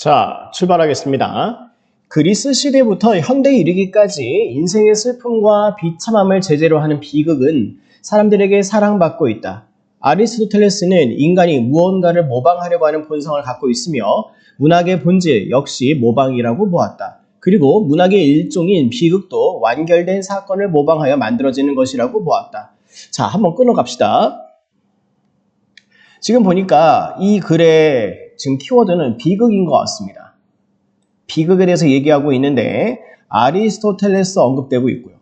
자, 출발하겠습니다. 그리스 시대부터 현대에 이르기까지 인생의 슬픔과 비참함을 제재로 하는 비극은 사람들에게 사랑받고 있다. 아리스토텔레스는 인간이 무언가를 모방하려고 하는 본성을 갖고 있으며 문학의 본질 역시 모방이라고 보았다. 그리고 문학의 일종인 비극도 완결된 사건을 모방하여 만들어지는 것이라고 보았다. 자, 한번 끊어갑시다. 지금 보니까 이 글의 지금 키워드는 비극인 것 같습니다. 비극에 대해서 얘기하고 있는데 아리스토텔레스 언급되고 있고요.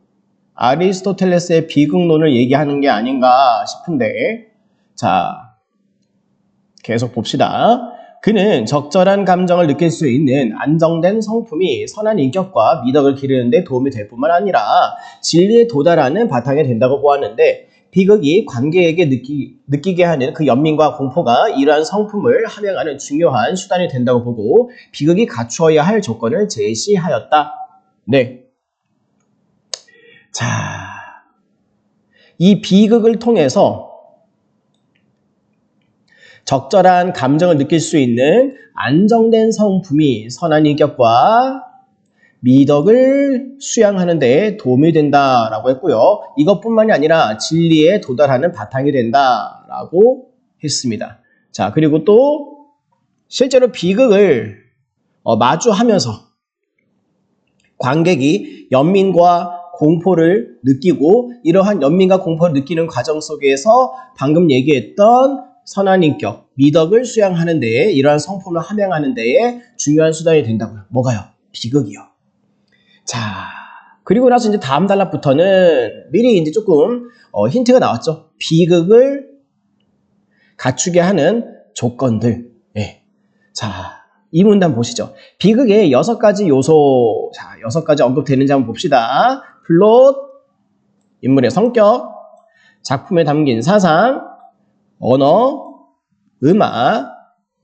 아리스토텔레스의 비극론을 얘기하는 게 아닌가 싶은데 자, 계속 봅시다. 그는 적절한 감정을 느낄 수 있는 안정된 성품이 선한 인격과 미덕을 기르는 데 도움이 될 뿐만 아니라 진리에 도달하는 바탕이 된다고 보았는데 비극이 관객에게 느끼게 하는 그 연민과 공포가 이러한 성품을 함양하는 중요한 수단이 된다고 보고 비극이 갖추어야 할 조건을 제시하였다. 네. 자, 이 비극을 통해서 적절한 감정을 느낄 수 있는 안정된 성품이 선한 인격과 미덕을 수양하는 데 도움이 된다라고 했고요. 이것뿐만이 아니라 진리에 도달하는 바탕이 된다라고 했습니다. 자, 그리고 또 실제로 비극을 마주하면서 관객이 연민과 공포를 느끼고 이러한 연민과 공포를 느끼는 과정 속에서 방금 얘기했던 선한 인격, 미덕을 수양하는 데에 이러한 성품을 함양하는 데에 중요한 수단이 된다고요. 뭐가요? 비극이요. 자, 그리고 나서 이제 다음 단락부터는 미리 이제 조금 힌트가 나왔죠. 비극을 갖추게 하는 조건들. 네. 자, 이 문단 보시죠. 비극의 6가지 요소, 자, 6가지 언급되는지 한번 봅시다. 플롯, 인물의 성격, 작품에 담긴 사상, 언어, 음악,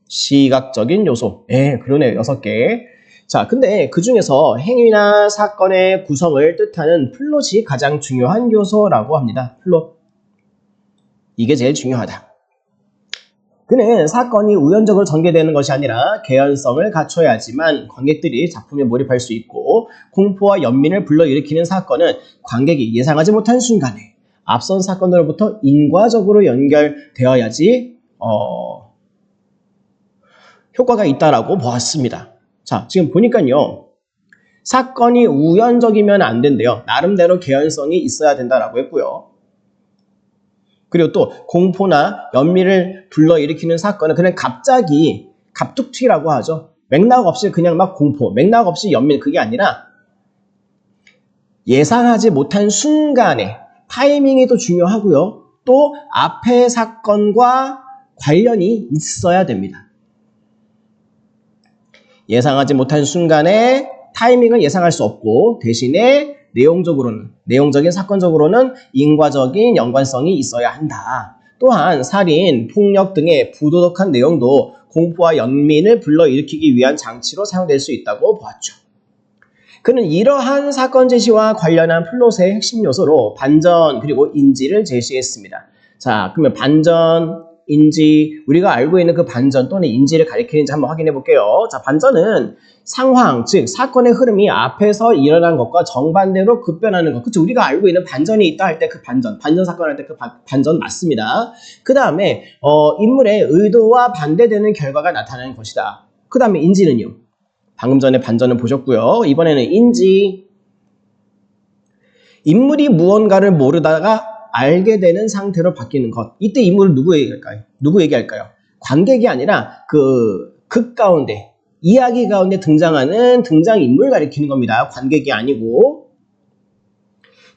시각적인 요소. 네, 그러네요. 6개. 자, 근데 그 중에서 행위나 사건의 구성을 뜻하는 플롯이 가장 중요한 요소라고 합니다. 플롯. 이게 제일 중요하다. 그는 사건이 우연적으로 전개되는 것이 아니라 개연성을 갖춰야지만 관객들이 작품에 몰입할 수 있고 공포와 연민을 불러일으키는 사건은 관객이 예상하지 못한 순간에 앞선 사건으로부터 인과적으로 연결되어야지 효과가 있다라고 보았습니다. 자, 지금 보니까요. 사건이 우연적이면 안 된대요. 나름대로 개연성이 있어야 된다라고 했고요. 그리고 또 공포나 연민을 불러일으키는 사건은 그냥 갑자기 갑툭튀라고 하죠. 맥락 없이 그냥 막 공포, 맥락 없이 연민 그게 아니라 예상하지 못한 순간에 타이밍이 또 중요하고요. 또 앞의 사건과 관련이 있어야 됩니다. 예상하지 못한 순간에 타이밍을 예상할 수 없고 대신에 내용적인 사건적으로는 인과적인 연관성이 있어야 한다. 또한 살인, 폭력 등의 부도덕한 내용도 공포와 연민을 불러일으키기 위한 장치로 사용될 수 있다고 보았죠. 그는 이러한 사건 제시와 관련한 플롯의 핵심 요소로 반전 그리고 인지를 제시했습니다. 자, 그러면 반전, 인지, 우리가 알고 있는 그 반전 또는 인지를 가리키는지 한번 확인해 볼게요. 자, 반전은 상황, 즉 사건의 흐름이 앞에서 일어난 것과 정반대로 급변하는 것. 그쵸? 우리가 알고 있는 반전이 있다 할 때 그 반전 사건 할 때 그 반전 맞습니다. 그 다음에 인물의 의도와 반대되는 결과가 나타나는 것이다. 그 다음에 인지는요. 방금 전에 반전을 보셨고요. 이번에는 인지. 인물이 무언가를 모르다가 알게 되는 상태로 바뀌는 것. 이때 인물을 누구 얘기할까요? 관객이 아니라 그 극 가운데, 이야기 가운데 등장하는 등장인물 가리키는 겁니다. 관객이 아니고.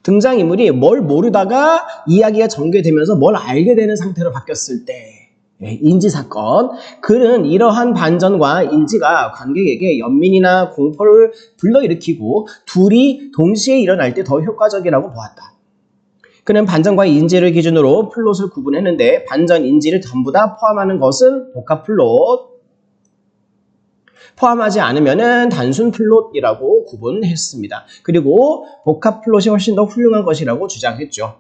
등장인물이 뭘 모르다가 이야기가 전개되면서 뭘 알게 되는 상태로 바뀌었을 때 인지사건. 그는 이러한 반전과 인지가 관객에게 연민이나 공포를 불러일으키고 둘이 동시에 일어날 때 더 효과적이라고 보았다. 그는 반전과 인지를 기준으로 플롯을 구분했는데 반전, 인지를 전부 다 포함하는 것은 복합 플롯, 포함하지 않으면 단순 플롯이라고 구분했습니다. 그리고 복합 플롯이 훨씬 더 훌륭한 것이라고 주장했죠.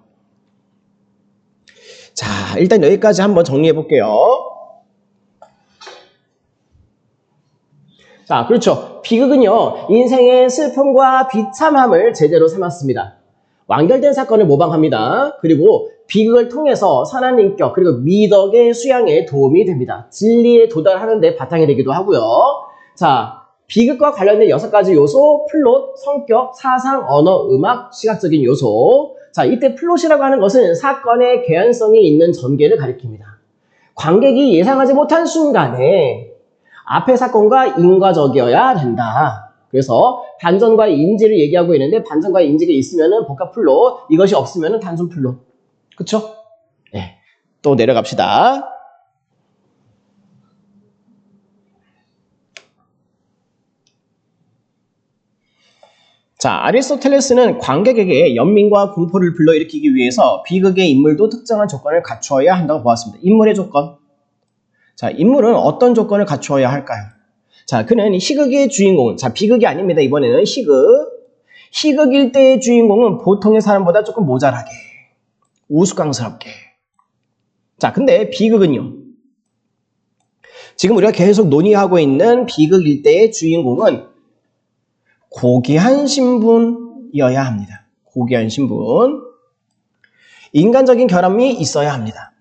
자, 일단 여기까지 한번 정리해 볼게요. 자, 그렇죠. 비극은요, 인생의 슬픔과 비참함을 제재로 삼았습니다. 완결된 사건을 모방합니다. 그리고 비극을 통해서 선한 인격, 그리고 미덕의 수양에 도움이 됩니다. 진리에 도달하는 데 바탕이 되기도 하고요. 자, 비극과 관련된 6가지 요소, 플롯, 성격, 사상, 언어, 음악, 시각적인 요소. 자, 이때 플롯이라고 하는 것은 사건의 개연성이 있는 전개를 가리킵니다. 관객이 예상하지 못한 순간에 앞의 사건과 인과적이어야 된다. 그래서 반전과 인지를 얘기하고 있는데 반전과 인지가 있으면은 복합 플롯, 이것이 없으면은 단순 플롯. 그쵸? 네. 또 내려갑시다. 자, 아리스토텔레스는 관객에게 연민과 공포를 불러일으키기 위해서 비극의 인물도 특정한 조건을 갖추어야 한다고 보았습니다. 인물의 조건. 자, 인물은 어떤 조건을 갖추어야 할까요? 자, 그는 희극의 주인공은, 자, 비극이 아닙니다. 이번에는 희극. 희극일 때의 주인공은 보통의 사람보다 조금 모자라게, 우스꽝스럽게. 자, 근데 비극은요. 지금 우리가 계속 논의하고 있는 비극일 때의 주인공은 고귀한 신분이어야 합니다. 고귀한 신분. 인간적인 결함이 있어야 합니다.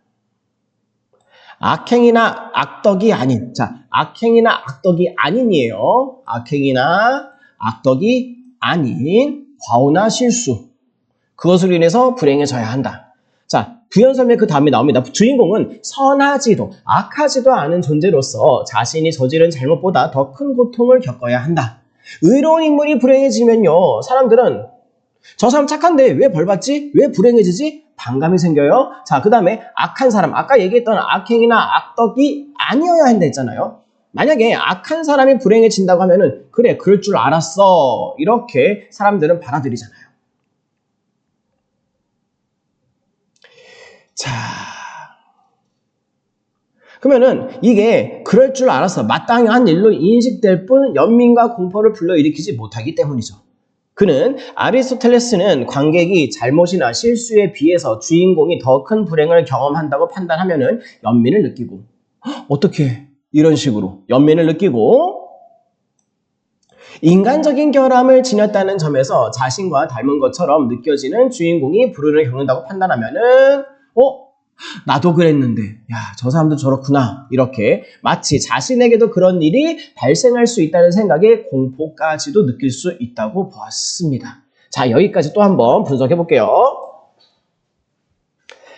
악행이나 악덕이 아닌, 자, 악행이나 악덕이 아닌이에요. 악행이나 악덕이 아닌 과오나 실수. 그것으로 인해서 불행해져야 한다. 자, 부연설명 그 다음에 나옵니다. 주인공은 선하지도 악하지도 않은 존재로서 자신이 저지른 잘못보다 더 큰 고통을 겪어야 한다. 의로운 인물이 불행해지면요, 사람들은 저 사람 착한데 왜 벌받지? 왜 불행해지지? 반감이 생겨요. 자, 그 다음에 악한 사람, 아까 얘기했던 악행이나 악덕이 아니어야 한다 했잖아요. 만약에 악한 사람이 불행해진다고 하면은 그래, 그럴 줄 알았어, 이렇게 사람들은 받아들이잖아요. 자, 그러면은 이게 그럴 줄 알았어, 마땅히 한 일로 인식될 뿐 연민과 공포를 불러일으키지 못하기 때문이죠. 그는 아리스토텔레스는 관객이 잘못이나 실수에 비해서 주인공이 더 큰 불행을 경험한다고 판단하면은 연민을 느끼고, 어떻게 이런 식으로 연민을 느끼고 인간적인 결함을 지녔다는 점에서 자신과 닮은 것처럼 느껴지는 주인공이 불운을 겪는다고 판단하면은 나도 그랬는데, 야, 저 사람도 저렇구나, 이렇게 마치 자신에게도 그런 일이 발생할 수 있다는 생각에 공포까지도 느낄 수 있다고 보았습니다. 자, 여기까지 또 한번 분석해 볼게요.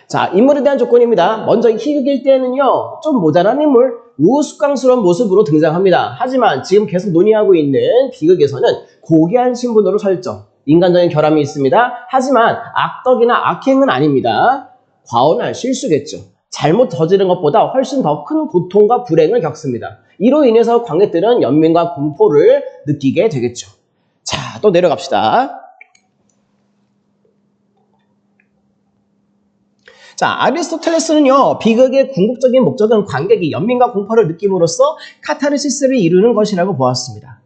자, 인물에 대한 조건입니다. 먼저 희극일 때는요, 좀 모자란 인물, 우스꽝스러운 모습으로 등장합니다. 하지만 지금 계속 논의하고 있는 비극에서는 고귀한 신분으로 설정, 인간적인 결함이 있습니다. 하지만 악덕이나 악행은 아닙니다. 과오나 실수겠죠. 잘못 저지른 것보다 훨씬 더 큰 고통과 불행을 겪습니다. 이로 인해서 관객들은 연민과 공포를 느끼게 되겠죠. 자, 또 내려갑시다. 자, 아리스토텔레스는요, 비극의 궁극적인 목적은 관객이 연민과 공포를 느낌으로써 카타르시스를 이루는 것이라고 보았습니다.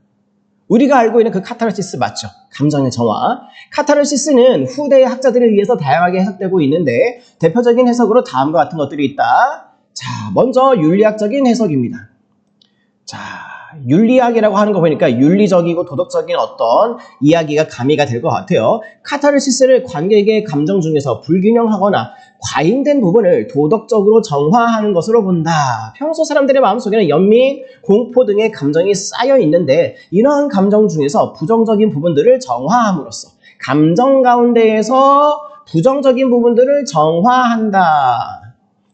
우리가 알고 있는 그 카타르시스 맞죠? 감정의 정화. 카타르시스는 후대의 학자들에 의해서 다양하게 해석되고 있는데 대표적인 해석으로 다음과 같은 것들이 있다. 자, 먼저 윤리학적인 해석입니다. 자, 윤리학이라고 하는 거 보니까 윤리적이고 도덕적인 어떤 이야기가 가미가 될 것 같아요. 카타르시스를 관객의 감정 중에서 불균형하거나 과잉된 부분을 도덕적으로 정화하는 것으로 본다. 평소 사람들의 마음속에는 연민, 공포 등의 감정이 쌓여 있는데 이러한 감정 중에서 부정적인 부분들을 정화함으로써 감정 가운데에서 부정적인 부분들을 정화한다.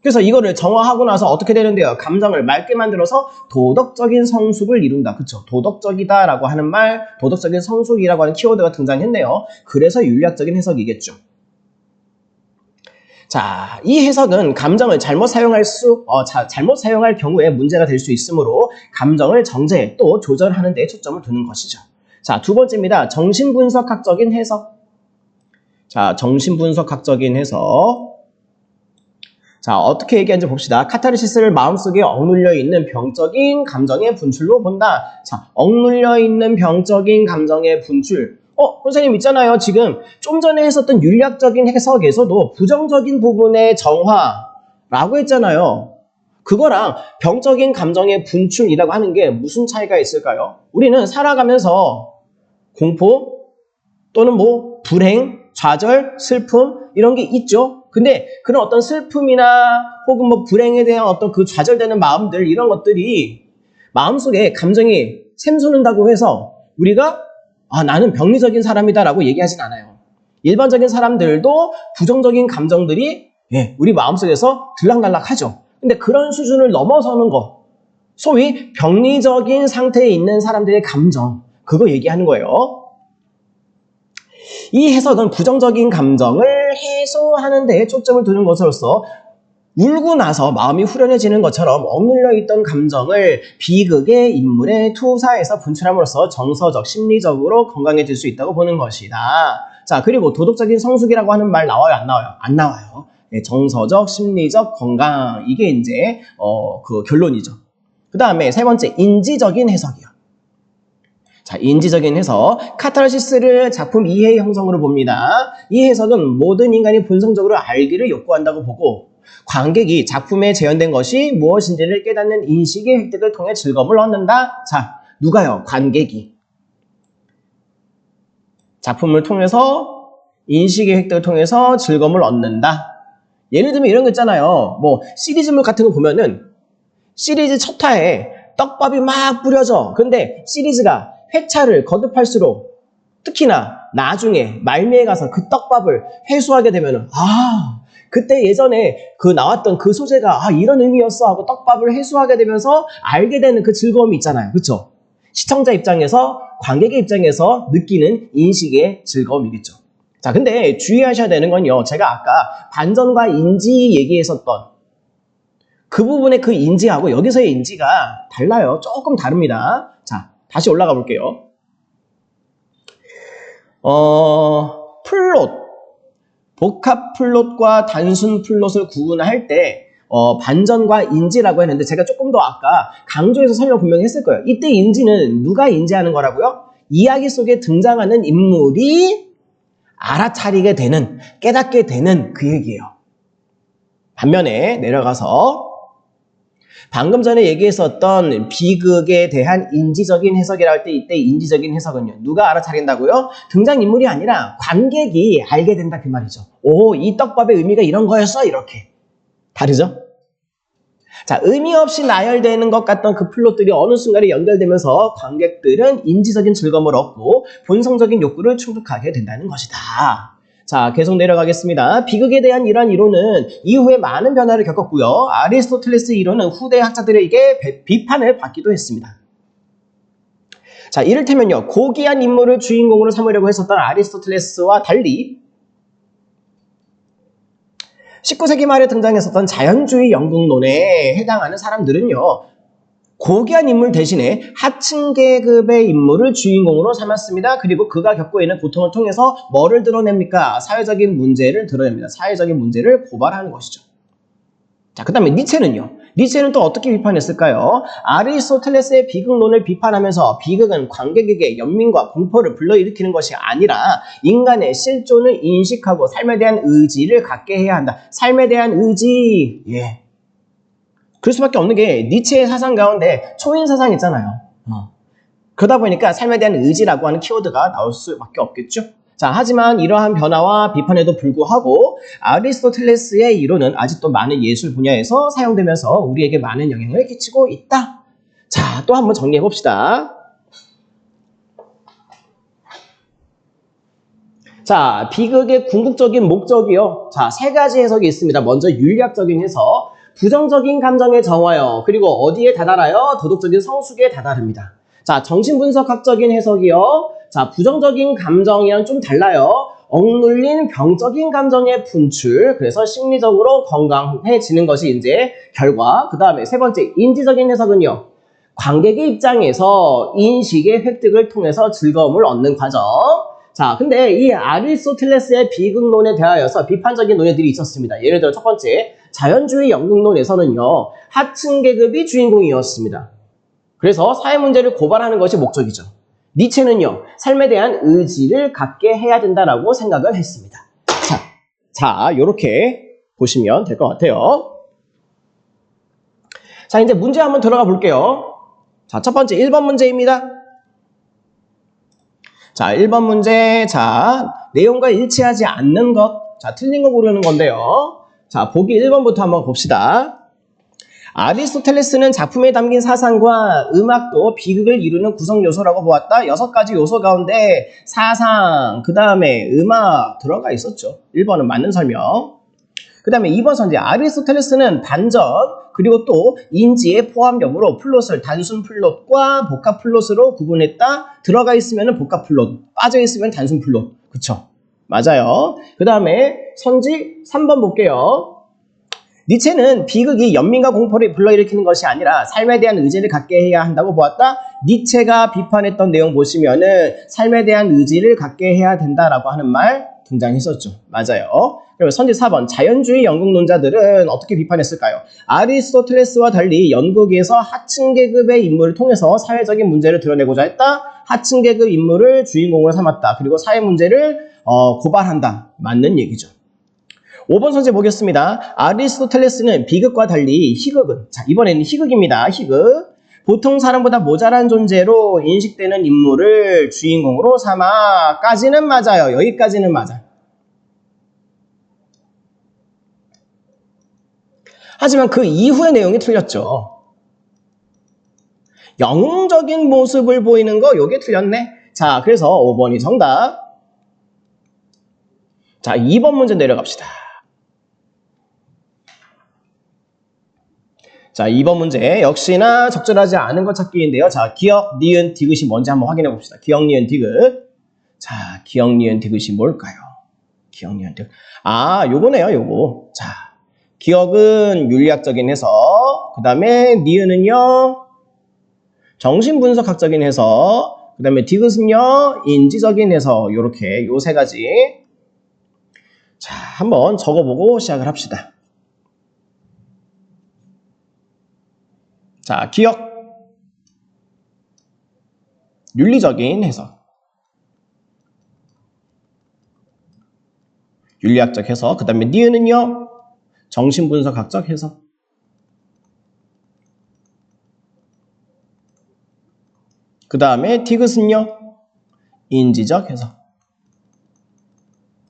그래서 이거를 정화하고 나서 어떻게 되는데요? 감정을 맑게 만들어서 도덕적인 성숙을 이룬다. 그쵸? 도덕적이다라고 하는 말, 도덕적인 성숙이라고 하는 키워드가 등장했네요. 그래서 윤리학적인 해석이겠죠. 자, 이 해석은 감정을 잘못 사용할 경우에 문제가 될 수 있으므로 감정을 정제 또 조절하는 데 초점을 두는 것이죠. 자, 두 번째입니다. 정신분석학적인 해석. 자, 정신분석학적인 해석. 자, 어떻게 얘기하는지 봅시다. 카타르시스를 마음속에 억눌려 있는 병적인 감정의 분출로 본다. 자, 억눌려 있는 병적인 감정의 분출. 선생님 있잖아요. 지금 좀 전에 했었던 윤리학적인 해석에서도 부정적인 부분의 정화라고 했잖아요. 그거랑 병적인 감정의 분출이라고 하는 게 무슨 차이가 있을까요? 우리는 살아가면서 공포 또는 뭐 불행, 좌절, 슬픔 이런 게 있죠. 근데 그런 어떤 슬픔이나 혹은 뭐 불행에 대한 어떤 그 좌절되는 마음들 이런 것들이 마음속에 감정이 샘솟는다고 해서 우리가 나는 병리적인 사람이다라고 얘기하진 않아요. 일반적인 사람들도 부정적인 감정들이 우리 마음속에서 들락날락하죠. 근데 그런 수준을 넘어서는 거, 소위 병리적인 상태에 있는 사람들의 감정, 그거 얘기하는 거예요. 이 해석은 부정적인 감정을 해소하는 데에 초점을 두는 것으로서 울고 나서 마음이 후련해지는 것처럼 억눌려 있던 감정을 비극의 인물에 투사해서 분출함으로써 정서적, 심리적으로 건강해질 수 있다고 보는 것이다. 자, 그리고 도덕적인 성숙이라고 하는 말 나와요? 안 나와요? 안 나와요. 정서적, 심리적 건강, 이게 이제 그 결론이죠. 그 다음에 세 번째, 인지적인 해석이요. 자, 인지적인 해석. 카타르시스를 작품 이해의 형성으로 봅니다. 이 해석은 모든 인간이 본성적으로 알기를 욕구한다고 보고 관객이 작품에 재현된 것이 무엇인지를 깨닫는 인식의 획득을 통해 즐거움을 얻는다. 자, 누가요? 관객이. 작품을 통해서 인식의 획득을 통해서 즐거움을 얻는다. 예를 들면 이런 거 있잖아요. 뭐 시리즈물 같은 거 보면은 시리즈 첫 화에 떡밥이 막 뿌려져. 근데 시리즈가 회차를 거듭할수록 특히나 나중에 말미에 가서 그 떡밥을 회수하게 되면은 그때 예전에 그 나왔던 그 소재가 이런 의미였어 하고 떡밥을 회수하게 되면서 알게 되는 그 즐거움이 있잖아요. 그렇죠? 시청자 입장에서 관객의 입장에서 느끼는 인식의 즐거움이겠죠. 자, 근데 주의하셔야 되는 건요. 제가 아까 반전과 인지 얘기했었던 그 부분의 그 인지하고 여기서의 인지가 달라요. 조금 다릅니다. 자, 다시 올라가 볼게요. 플롯. 복합 플롯과 단순 플롯을 구분할 때 반전과 인지라고 했는데 제가 조금 더 아까 강조해서 설명 분명히 했을 거예요. 이때 인지는 누가 인지하는 거라고요? 이야기 속에 등장하는 인물이 알아차리게 되는, 깨닫게 되는 그 얘기예요. 반면에 내려가서 방금 전에 얘기했었던 비극에 대한 인지적인 해석이라 할 때 이때 인지적인 해석은요. 누가 알아차린다고요? 등장인물이 아니라 관객이 알게 된다 그 말이죠. 이 떡밥의 의미가 이런 거였어? 이렇게. 다르죠? 자, 의미 없이 나열되는 것 같던 그 플롯들이 어느 순간에 연결되면서 관객들은 인지적인 즐거움을 얻고 본성적인 욕구를 충족하게 된다는 것이다. 자, 계속 내려가겠습니다. 비극에 대한 이러한 이론은 이후에 많은 변화를 겪었고요. 아리스토텔레스 이론은 후대 학자들에게 비판을 받기도 했습니다. 자, 이를테면요. 고귀한 인물을 주인공으로 삼으려고 했었던 아리스토텔레스와 달리 19세기 말에 등장했었던 자연주의 연극론에 해당하는 사람들은요. 고귀한 인물 대신에 하층 계급의 인물을 주인공으로 삼았습니다. 그리고 그가 겪고 있는 고통을 통해서 뭐를 드러냅니까? 사회적인 문제를 드러냅니다. 사회적인 문제를 고발하는 것이죠. 자, 그 다음에 니체는요. 니체는 또 어떻게 비판했을까요? 아리스토텔레스의 비극론을 비판하면서 비극은 관객에게 연민과 공포를 불러일으키는 것이 아니라 인간의 실존을 인식하고 삶에 대한 의지를 갖게 해야 한다. 삶에 대한 의지. 그럴 수밖에 없는 게 니체의 사상 가운데 초인 사상 있잖아요. 그러다 보니까 삶에 대한 의지라고 하는 키워드가 나올 수밖에 없겠죠. 자, 하지만 이러한 변화와 비판에도 불구하고 아리스토텔레스의 이론은 아직도 많은 예술 분야에서 사용되면서 우리에게 많은 영향을 끼치고 있다. 자, 또 한번 정리해 봅시다. 자, 비극의 궁극적인 목적이요. 자, 세 가지 해석이 있습니다. 먼저 윤리학적인 해석. 부정적인 감정의 정화요. 그리고 어디에 다다라요? 도덕적인 성숙에 다다릅니다. 자, 정신분석학적인 해석이요. 자, 부정적인 감정이랑 좀 달라요. 억눌린 병적인 감정의 분출. 그래서 심리적으로 건강해지는 것이 이제 결과. 그 다음에 세 번째, 인지적인 해석은요. 관객의 입장에서 인식의 획득을 통해서 즐거움을 얻는 과정. 자, 근데 이 아리스토텔레스의 비극론에 대하여서 비판적인 논의들이 있었습니다. 예를 들어 첫 번째, 자연주의 연극론에서는요, 하층 계급이 주인공이었습니다. 그래서 사회 문제를 고발하는 것이 목적이죠. 니체는요, 삶에 대한 의지를 갖게 해야 된다라고 생각을 했습니다. 자, 요렇게 보시면 될 것 같아요. 자, 이제 문제 한번 들어가 볼게요. 자, 첫 번째 1번 문제입니다. 자, 1번 문제. 자, 내용과 일치하지 않는 것. 자, 틀린 거 고르는 건데요. 자, 보기 1번부터 한번 봅시다. 아리스토텔레스는 작품에 담긴 사상과 음악도 비극을 이루는 구성 요소라고 보았다. 6가지 요소 가운데 사상, 그 다음에 음악 들어가 있었죠. 1번은 맞는 설명. 그 다음에 2번 선지. 아리스토텔레스는 반전, 그리고 또 인지의 포함 여부로 플롯을 단순 플롯과 복합 플롯으로 구분했다. 들어가 있으면 복합 플롯, 빠져 있으면 단순 플롯. 그쵸? 맞아요. 그 다음에 선지 3번 볼게요. 니체는 비극이 연민과 공포를 불러일으키는 것이 아니라 삶에 대한 의지를 갖게 해야 한다고 보았다. 니체가 비판했던 내용 보시면은 삶에 대한 의지를 갖게 해야 된다라고 하는 말 등장했었죠. 맞아요. 그리고 선지 4번. 자연주의 연극론자들은 어떻게 비판했을까요? 아리스토텔레스와 달리 연극에서 하층 계급의 인물을 통해서 사회적인 문제를 드러내고자 했다. 하층 계급 인물을 주인공으로 삼았다. 그리고 사회 문제를 고발한다. 맞는 얘기죠. 5번 선지 보겠습니다. 아리스토텔레스는 비극과 달리 희극은, 자, 이번에는 희극입니다. 희극. 보통 사람보다 모자란 존재로 인식되는 인물을 주인공으로 삼아까지는 맞아요. 여기까지는 맞아요. 하지만 그 이후의 내용이 틀렸죠. 영웅적인 모습을 보이는 거, 요게 틀렸네. 자, 그래서 5번이 정답. 자, 2번 문제 내려갑시다. 자, 2번 문제 역시나 적절하지 않은 것 찾기인데요. 자, 기억, 니은, 디귿이 뭔지 한번 확인해 봅시다. 기억, 니은, 디귿. 자, 기억, 니은, 디귿이 뭘까요? 기억, 니은, 디귿. 아, 요거네요, 요거. 자, 기억은 윤리학적인 해석, 그 다음에 니은은요, 정신분석학적인 해석, 그 다음에 디귿은요, 인지적인 해석. 요렇게 요 세 가지. 자, 한번 적어보고 시작을 합시다. 자, 기억, 윤리적인 해석, 윤리학적 해석, 그 다음에 니은은요, 정신분석학적 해석, 그 다음에 디귿은요, 인지적 해석.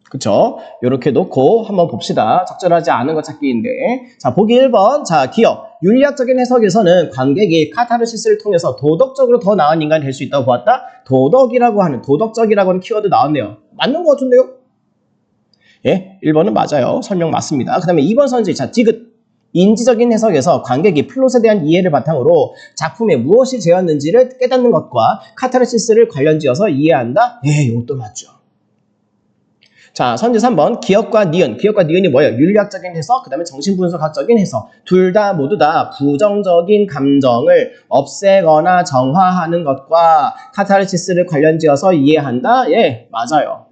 그쵸? 요렇게 놓고 한번 봅시다. 적절하지 않은 것 찾기인데. 자, 보기 1번. 자, 기억. 윤리학적인 해석에서는 관객이 카타르시스를 통해서 도덕적으로 더 나은 인간이 될 수 있다고 보았다. 도덕적이라고 하는 키워드 나왔네요. 맞는 것 같은데요? 예, 1번은 맞아요. 설명 맞습니다. 그 다음에 2번 선지. 자, 디귿. 인지적인 해석에서 관객이 플롯에 대한 이해를 바탕으로 작품에 무엇이 재었는지를 깨닫는 것과 카타르시스를 관련지어서 이해한다. 예, 이것도 맞죠. 자, 선지 3번. 기억과 니은. 기억과 니은이 뭐예요? 윤리학적인 해석, 그 다음에 정신분석학적인 해석. 둘 다 모두 다 부정적인 감정을 없애거나 정화하는 것과 카타르시스를 관련지어서 이해한다? 예, 맞아요.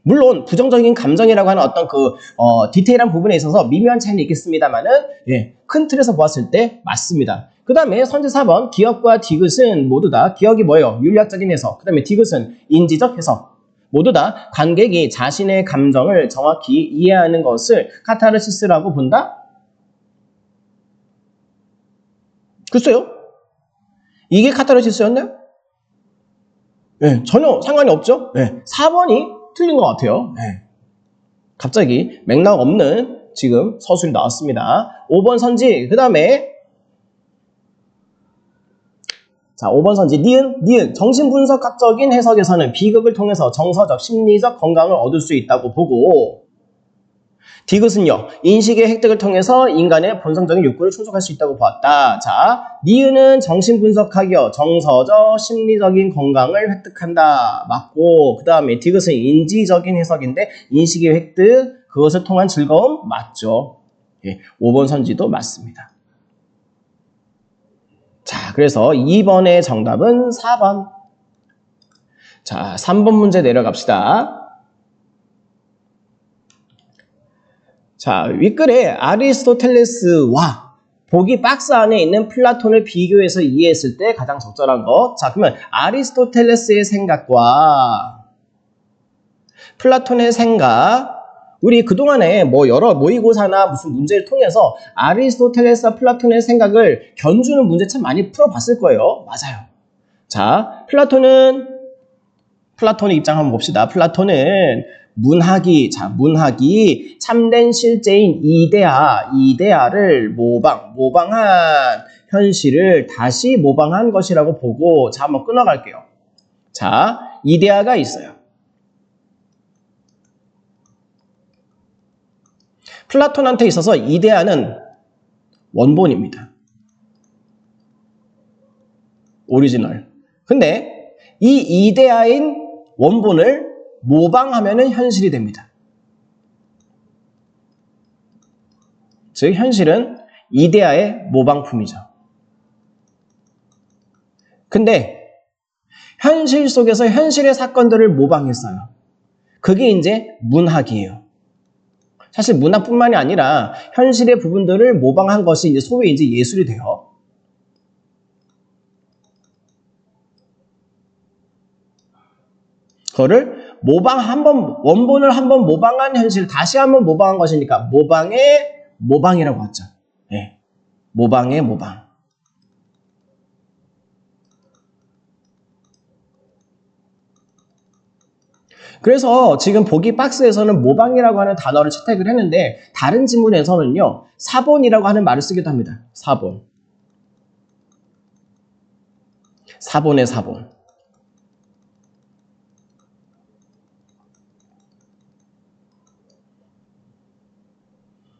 물론 부정적인 감정이라고 하는 어떤 디테일한 부분에 있어서 미묘한 차이는 있겠습니다만은, 예, 큰 틀에서 보았을 때 맞습니다. 그 다음에 선지 4번. 기억과 디귿은 모두 다, 기억이 뭐예요? 윤리학적인 해석, 그 다음에 디귿은 인지적 해석. 모두 다 관객이 자신의 감정을 정확히 이해하는 것을 카타르시스라고 본다? 글쎄요. 이게 카타르시스였나요? 네, 전혀 상관이 없죠? 네, 4번이 틀린 것 같아요. 네. 갑자기 맥락 없는 지금 서술이 나왔습니다. 5번 선지, 그 다음에 자, 5번 선지. 니은. 정신분석학적인 해석에서는 비극을 통해서 정서적, 심리적 건강을 얻을 수 있다고 보고, 디귿은요, 인식의 획득을 통해서 인간의 본성적인 욕구를 충족할 수 있다고 보았다. 자, 니은은 정신분석학이요, 정서적, 심리적인 건강을 획득한다. 맞고, 그 다음에 디귿은 인지적인 해석인데, 인식의 획득, 그것을 통한 즐거움, 맞죠. 예, 5번 선지도 맞습니다. 자, 그래서 2번의 정답은 4번. 자, 3번 문제 내려갑시다. 자, 윗글에 아리스토텔레스와 보기 박스 안에 있는 플라톤을 비교해서 이해했을 때 가장 적절한 것. 자, 그러면 아리스토텔레스의 생각과 플라톤의 생각, 우리 그동안에 뭐 여러 모의고사나 무슨 문제를 통해서 아리스토텔레스와 플라톤의 생각을 견주는 문제 참 많이 풀어봤을 거예요. 맞아요. 자, 플라톤의 입장 한번 봅시다. 플라톤은 문학이 참된 실제인 이데아를 모방한 현실을 다시 모방한 것이라고 보고, 자, 한번 끊어갈게요. 자, 이데아가 있어요. 플라톤한테 있어서 이데아는 원본입니다. 오리지널. 근데 이 이데아인 원본을 모방하면 현실이 됩니다. 즉 현실은 이데아의 모방품이죠. 근데 현실 속에서 현실의 사건들을 모방했어요. 그게 이제 문학이에요. 사실 문학뿐만이 아니라 현실의 부분들을 모방한 것이 이제 소위 이제 예술이 돼요. 그거를 원본을 한번 모방한 현실, 다시 한번 모방한 것이니까 모방의 모방이라고 하죠. 네. 모방의 모방. 그래서 지금 보기 박스에서는 모방이라고 하는 단어를 채택을 했는데, 다른 지문에서는요, 사본이라고 하는 말을 쓰기도 합니다. 사본. 사본의 사본.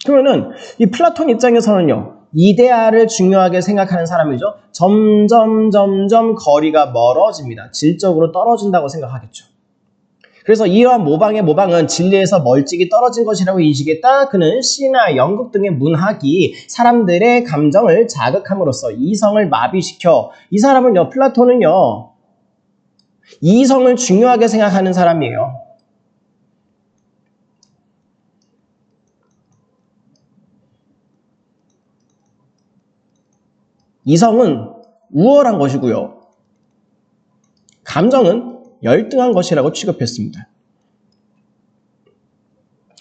그러면은 이 플라톤 입장에서는요, 이데아를 중요하게 생각하는 사람이죠. 점점 거리가 멀어집니다. 질적으로 떨어진다고 생각하겠죠. 그래서 이러한 모방의 모방은 진리에서 멀찍이 떨어진 것이라고 인식했다. 그는 시나 연극 등의 문학이 사람들의 감정을 자극함으로써 이성을 마비시켜, 이 사람은요, 플라톤은요, 이성을 중요하게 생각하는 사람이에요. 이성은 우월한 것이고요. 감정은 열등한 것이라고 취급했습니다.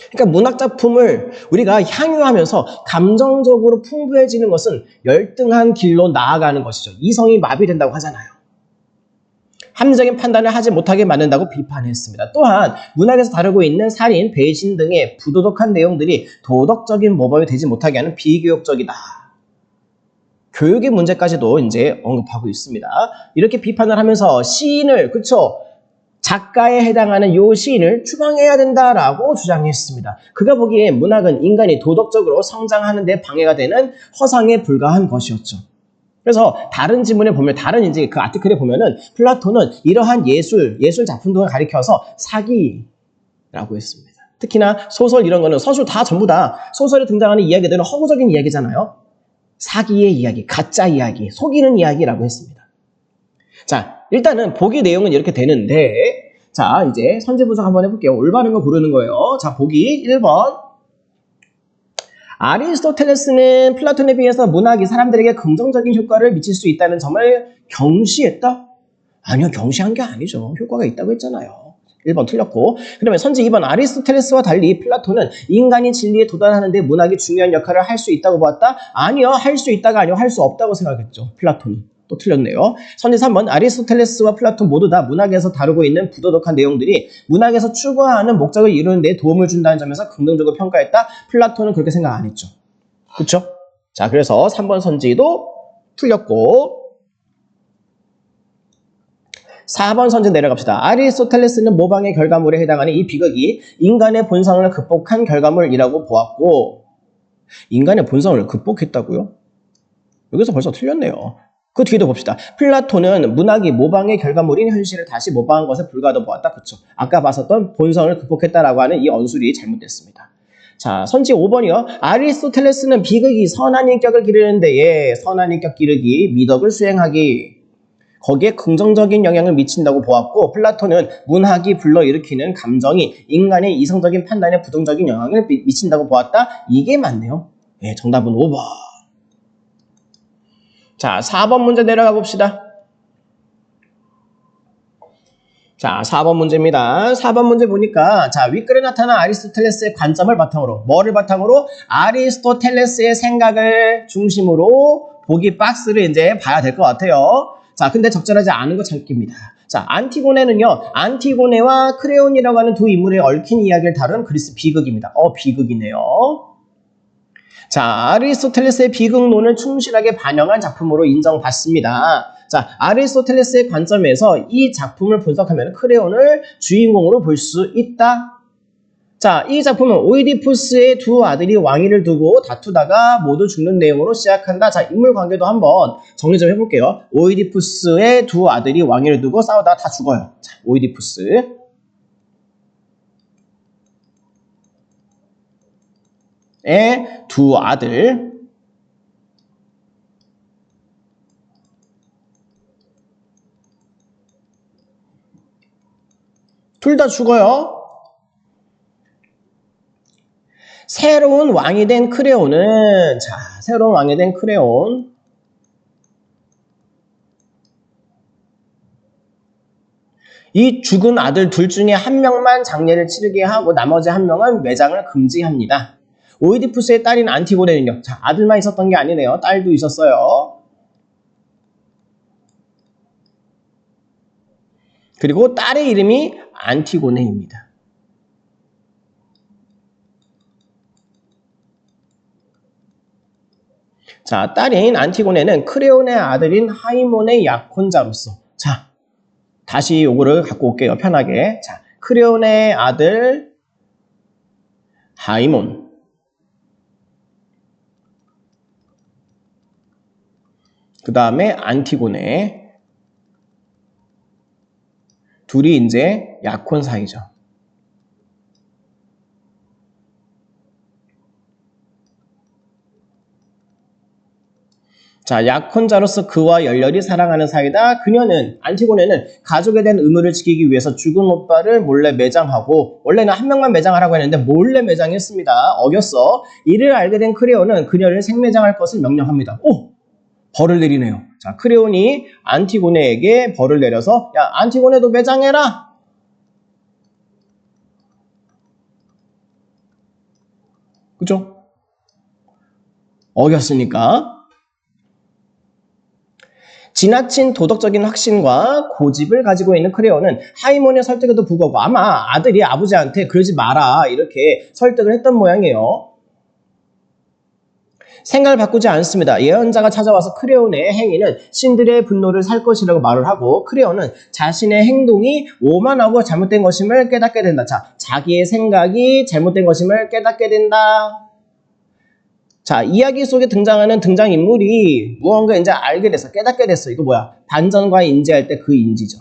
그러니까 문학작품을 우리가 향유하면서 감정적으로 풍부해지는 것은 열등한 길로 나아가는 것이죠. 이성이 마비된다고 하잖아요. 합리적인 판단을 하지 못하게 만든다고 비판했습니다. 또한 문학에서 다루고 있는 살인, 배신 등의 부도덕한 내용들이 도덕적인 모범이 되지 못하게 하는 비교육적이다. 교육의 문제까지도 이제 언급하고 있습니다. 이렇게 비판을 하면서 시인을, 그쵸? 작가에 해당하는 요 시인을 추방해야 된다라고 주장했습니다. 그가 보기에 문학은 인간이 도덕적으로 성장하는 데 방해가 되는 허상에 불과한 것이었죠. 그래서 다른 지문에 보면, 다른 이제 그 아티클에 보면은 플라톤은 이러한 예술 작품 등을 가리켜서 사기라고 했습니다. 특히나 소설 이런 거는 서술 다 전부 다 소설에 등장하는 이야기들은 허구적인 이야기잖아요. 사기의 이야기, 가짜 이야기, 속이는 이야기라고 했습니다. 자, 일단은 보기 내용은 이렇게 되는데, 자, 이제 선제 분석 한번 해볼게요. 올바른 거 고르는 거예요. 자, 보기 1번. 아리스토텔레스는 플라톤에 비해서 문학이 사람들에게 긍정적인 효과를 미칠 수 있다는 점을 경시했다? 아니요, 경시한 게 아니죠. 효과가 있다고 했잖아요. 1번 틀렸고, 그러면 선지 2번. 아리스토텔레스와 달리 플라톤은 인간이 진리에 도달하는 데 문학이 중요한 역할을 할 수 있다고 보았다? 아니요, 할 수 있다가 아니요, 할 수 없다고 생각했죠. 플라톤이. 또 틀렸네요. 선지 3번. 아리스토텔레스와 플라톤 모두 다 문학에서 다루고 있는 부도덕한 내용들이 문학에서 추구하는 목적을 이루는 데 도움을 준다는 점에서 긍정적으로 평가했다? 플라톤은 그렇게 생각 안 했죠. 그렇죠? 자, 그래서 3번 선지도 틀렸고, 4번 선지 내려갑시다. 아리스토텔레스는 모방의 결과물에 해당하는 이 비극이 인간의 본성을 극복한 결과물이라고 보았고, 인간의 본성을 극복했다고요? 여기서 벌써 틀렸네요. 그 뒤에도 봅시다. 플라톤은 문학이 모방의 결과물인 현실을 다시 모방한 것에 불과하다고 보았다. 그쵸? 아까 봤었던 본성을 극복했다라고 하는 이 언술이 잘못됐습니다. 자, 선지 5번이요. 아리스토텔레스는 비극이 선한 인격을 기르는 데에 선한 인격 기르기, 미덕을 수행하기, 거기에 긍정적인 영향을 미친다고 보았고, 플라톤은 문학이 불러일으키는 감정이 인간의 이성적인 판단에 부정적인 영향을 미친다고 보았다. 이게 맞네요. 네, 정답은 5번. 자, 4번 문제 내려가 봅시다. 자, 4번 문제입니다. 4번 문제 보니까 자, 윗글에 나타난 아리스토텔레스의 관점을 바탕으로 뭐를 바탕으로? 아리스토텔레스의 생각을 중심으로 보기 박스를 이제 봐야 될 것 같아요. 자, 근데 적절하지 않은 거 찾기입니다. 자, 안티고네는요. 안티고네와 크레온이라고 하는 두 인물의 얽힌 이야기를 다룬 그리스 비극입니다. 비극이네요. 자, 아리스토텔레스의 비극론을 충실하게 반영한 작품으로 인정받습니다. 자, 아리스토텔레스의 관점에서 이 작품을 분석하면 크레온을 주인공으로 볼 수 있다. 자, 이 작품은 오이디푸스의 두 아들이 왕위를 두고 다투다가 모두 죽는 내용으로 시작한다. 자, 인물 관계도 한번 정리 좀 해볼게요. 오이디푸스의 두 아들이 왕위를 두고 싸우다가 다 죽어요. 자, 오이디푸스의 두 아들. 둘 다 죽어요. 새로운 왕이 된 크레온은, 자, 새로운 왕이 된 크레온. 이 죽은 아들 둘 중에 한 명만 장례를 치르게 하고 나머지 한 명은 매장을 금지합니다. 오이디푸스의 딸인 안티고네는요. 자, 아들만 있었던 게 아니네요. 딸도 있었어요. 그리고 딸의 이름이 안티고네입니다. 자, 딸인 안티고네는 크레온의 아들인 하이몬의 약혼자로서, 자, 다시 요거를 갖고 올게요. 편하게. 자, 크레온의 아들 하이몬, 그 다음에 안티고네, 둘이 이제 약혼 사이죠. 자, 약혼자로서 그와 열렬히 사랑하는 사이다. 그녀는, 안티고네는 가족에 대한 의무를 지키기 위해서 죽은 오빠를 몰래 매장하고, 원래는 한 명만 매장하라고 했는데 몰래 매장했습니다. 어겼어. 이를 알게 된 크레온은 그녀를 생매장할 것을 명령합니다. 벌을 내리네요. 자, 크레온이 안티고네에게 벌을 내려서, 야, 안티고네도 매장해라. 그죠? 어겼으니까. 지나친 도덕적인 확신과 고집을 가지고 있는 크레온은 하이몬의 설득에도 불구하고 아마 아들이 아버지한테 그러지 마라 이렇게 설득을 했던 모양이에요. 생각을 바꾸지 않습니다. 예언자가 찾아와서 크레온의 행위는 신들의 분노를 살 것이라고 말을 하고 크레온은 자신의 행동이 오만하고 잘못된 것임을 깨닫게 된다. 자, 자기의 생각이 잘못된 것임을 깨닫게 된다. 자, 이야기 속에 등장하는 등장인물이 무언가 이제 알게 됐어. 깨닫게 됐어. 이거 뭐야? 반전과 인지할 때 그 인지죠.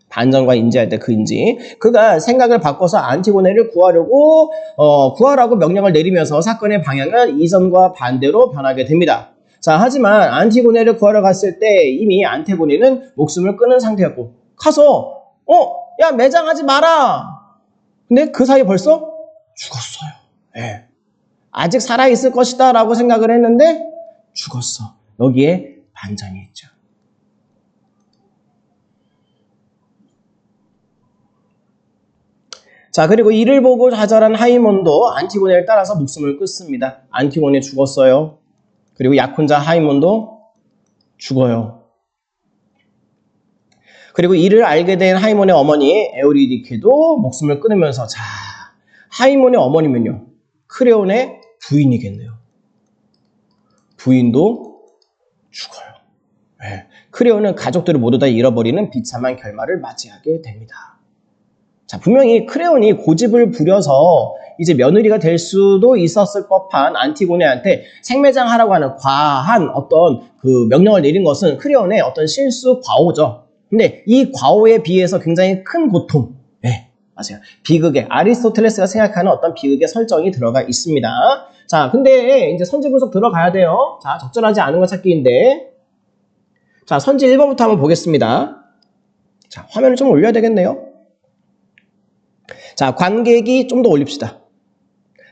반전과 인지할 때 그 인지. 그가 생각을 바꿔서 안티고네를 구하라고 명령을 내리면서 사건의 방향은 이전과 반대로 변하게 됩니다. 자, 하지만 안티고네를 구하러 갔을 때 이미 안티고네는 목숨을 끊은 상태였고, 가서, 야, 매장하지 마라! 근데 그 사이 벌써 죽었어요. 네. 아직 살아있을 것이다 라고 생각을 했는데 죽었어. 여기에 반전이 있죠. 자, 그리고 이를 보고 좌절한 하이몬도 안티고네를 따라서 목숨을 끊습니다. 안티고네 죽었어요. 그리고 약혼자 하이몬도 죽어요. 그리고 이를 알게 된 하이몬의 어머니 에우리디케도 목숨을 끊으면서, 자, 하이몬의 어머니면요, 크레온의 부인이겠네요. 부인도 죽어요. 네. 크레온은 가족들을 모두 다 잃어버리는 비참한 결말을 맞이하게 됩니다. 자, 분명히 크레온이 고집을 부려서 이제 며느리가 될 수도 있었을 법한 안티고네한테 생매장하라고 하는 과한 어떤 그 명령을 내린 것은 크레온의 어떤 실수 과오죠. 근데 이 과오에 비해서 굉장히 큰 고통, 네, 맞아요. 비극에, 아리스토텔레스가 생각하는 어떤 비극의 설정이 들어가 있습니다. 자, 근데 이제 선지 분석 들어가야 돼요. 자, 적절하지 않은 거 찾기인데. 자, 선지 1번부터 한번 보겠습니다. 자, 화면을 좀 올려야 되겠네요. 자, 관객이 좀 더 올립시다.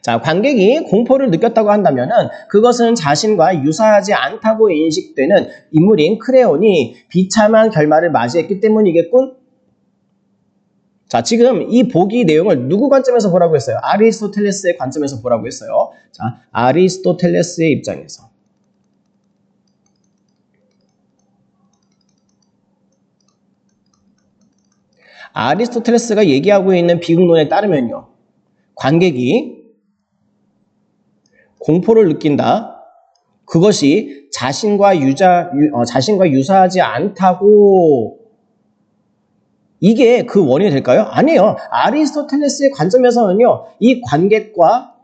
자, 관객이 공포를 느꼈다고 한다면은 그것은 자신과 유사하지 않다고 인식되는 인물인 크레온이 비참한 결말을 맞이했기 때문이겠군. 자, 지금 이 보기 내용을 누구 관점에서 보라고 했어요? 아리스토텔레스의 관점에서 보라고 했어요. 자, 아리스토텔레스의 입장에서. 아리스토텔레스가 얘기하고 있는 비극론에 따르면요. 관객이 공포를 느낀다. 그것이 자신과 유사하지 않다고 이게 그 원인이 될까요? 아니에요. 아리스토텔레스의 관점에서는요. 이 관객과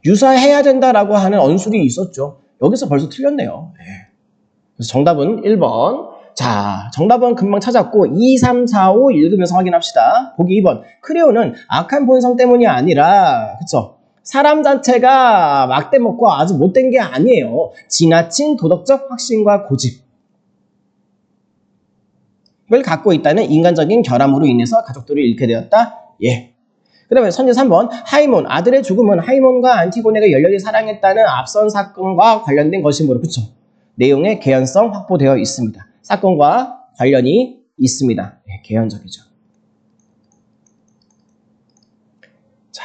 유사해야 된다라고 하는 언술이 있었죠. 여기서 벌써 틀렸네요. 네. 그래서 정답은 1번. 자, 정답은 금방 찾았고 2, 3, 4, 5 읽으면서 확인합시다. 보기 2번. 크레온은 악한 본성 때문이 아니라 그쵸? 사람 자체가 막대먹고 아주 못된 게 아니에요. 지나친 도덕적 확신과 고집을 갖고 있다는 인간적인 결함으로 인해서 가족들을 잃게 되었다. 예. 그 다음에 선제 3번. 하이몬. 아들의 죽음은 하이몬과 안티고네가 열렬히 사랑했다는 앞선 사건과 관련된 것이므로 그쵸? 내용의 개연성 확보되어 있습니다. 사건과 관련이 있습니다. 네, 개연적이죠. 자,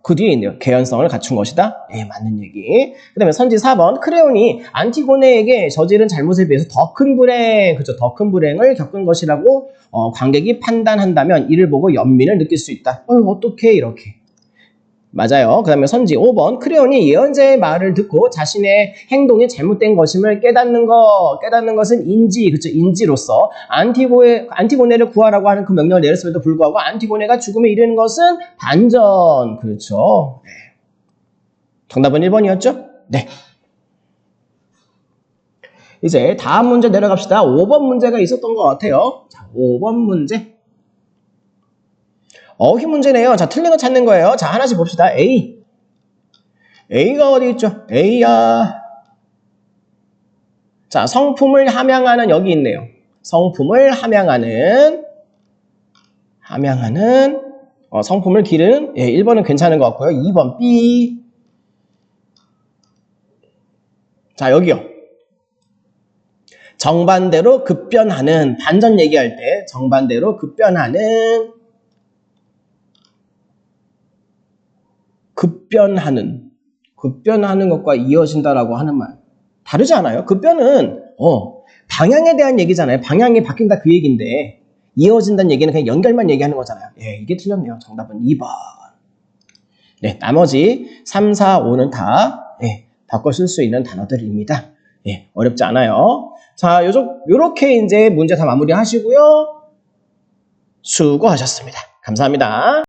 그 뒤에 있네요. 개연성을 갖춘 것이다. 네, 맞는 얘기. 그 다음에 선지 4번. 크레온이 안티고네에게 저지른 잘못에 비해서 더 큰 불행, 그렇죠? 더 큰 불행을 겪은 것이라고 관객이 판단한다면 이를 보고 연민을 느낄 수 있다. 어떻게 이렇게. 맞아요. 그 다음에 선지 5번. 크레온이 예언자의 말을 듣고 자신의 행동이 잘못된 것임을 깨닫는 것은 인지, 그쵸? 인지로서 안티고네를 구하라고 하는 그 명령을 내렸음에도 불구하고 안티고네가 죽음에 이르는 것은 반전. 그렇죠. 네. 정답은 1번이었죠? 네. 이제 다음 문제 내려갑시다. 5번 문제가 있었던 것 같아요. 자, 5번 문제. 어휘 문제네요. 자, 틀린 거 찾는 거예요. 자, 하나씩 봅시다. A. A가 어디 있죠? A야. 자, 성품을 함양하는 여기 있네요. 성품을 함양하는 성품을 기르는 1번은 괜찮은 것 같고요. 2번 B. 자, 여기요. 정반대로 급변하는 반전 얘기할 때 정반대로 급변하는 것과 이어진다라고 하는 말 다르지 않아요? 급변은 방향에 대한 얘기잖아요. 방향이 바뀐다 그 얘기인데 이어진다는 얘기는 그냥 연결만 얘기하는 거잖아요. 예, 이게 틀렸네요. 정답은 2번. 네, 나머지 3, 4, 5는 다 바꿔 쓸 수 있는 단어들입니다. 예, 어렵지 않아요. 자, 요렇게 이제 문제 다 마무리 하시고요. 수고하셨습니다. 감사합니다.